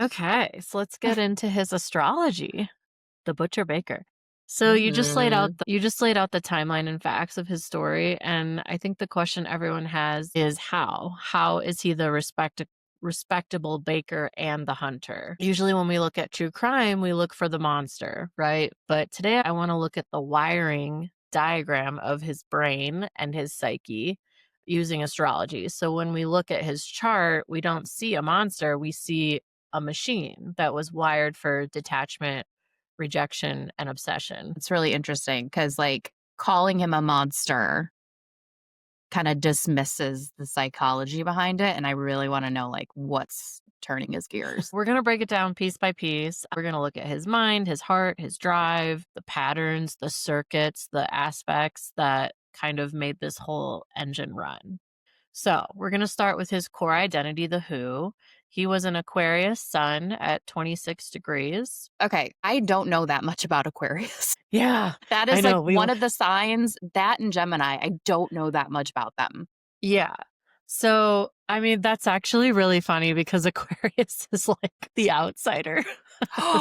Okay, so let's get into his astrology, the butcher baker. So Mhm. you just laid out the timeline and facts of his story, and I think the question everyone has is how? How is he the respectable baker and the hunter? Usually when we look at true crime, we look for the monster, right? But today I want to look at the wiring diagram of his brain and his psyche using astrology. So when we look at his chart, we don't see a monster, we see a machine that was wired for detachment, rejection, and obsession. It's really interesting because, like, calling him a monster kind of dismisses the psychology behind it. And I really want to know, like, what's turning his gears. We're going to break it down piece by piece. We're going to look at his mind, his heart, his drive, the patterns, the circuits, the aspects that kind of made this whole engine run. So, we're going to start with his core identity, the who. He was an Aquarius Sun at 26 degrees. Okay. I don't know that much about Aquarius. Yeah, That I is like know. one of the signs, that and Gemini. I don't know that much about them. Yeah. So, I mean, that's actually really funny because Aquarius is like the outsider.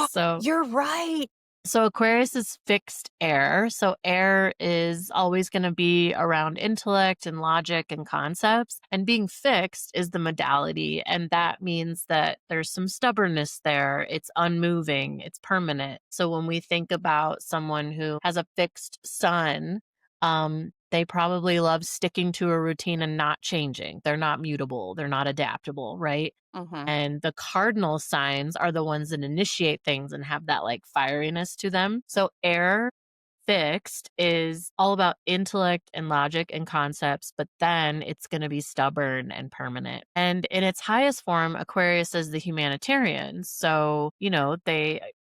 So, You're right. so Aquarius is fixed air. So air is always going to be around intellect and logic and concepts. And being fixed is the modality. And that means that there's some stubbornness there. It's unmoving, it's permanent. So when we think about someone who has a fixed sun, they probably love sticking to a routine and not changing. They're not mutable, they're not adaptable, right? Hmm. And the cardinal signs are the ones that initiate things and have that like fieriness to them. So air fixed is all about intellect and logic and concepts, but then it's going to be stubborn and permanent. And in its highest form, Aquarius is the humanitarian. So,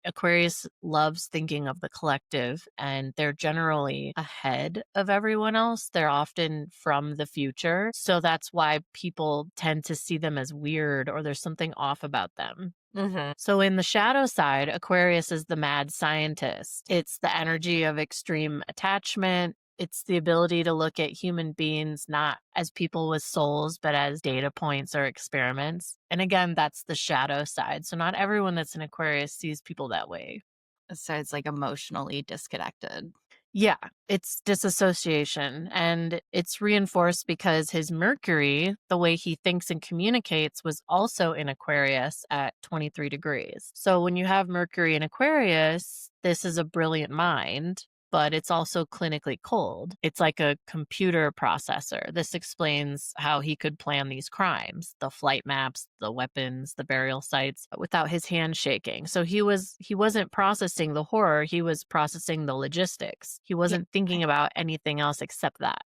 Aquarius loves thinking of the collective and they're generally ahead of everyone else. They're often from the future. So that's why people tend to see them as weird or there's something off about them. Hmm. So, in the shadow side, Aquarius is the mad scientist. It's the energy of extreme attachment. It's the ability to look at human beings not as people with souls, but as data points or experiments. And again, that's the shadow side. So, not everyone that's an Aquarius sees people that way. So it's like emotionally disconnected. Yeah, it's disassociation. And it's reinforced because his Mercury, the way he thinks and communicates, was also in Aquarius at 23 degrees. So when you have Mercury in Aquarius, this is a brilliant mind, but it's also clinically cold. It's like a computer processor. This explains how he could plan these crimes, the flight maps, the weapons, the burial sites without his hand shaking. So he wasn't processing the horror, he was processing the logistics. He Yeah. wasn't thinking about anything else except that.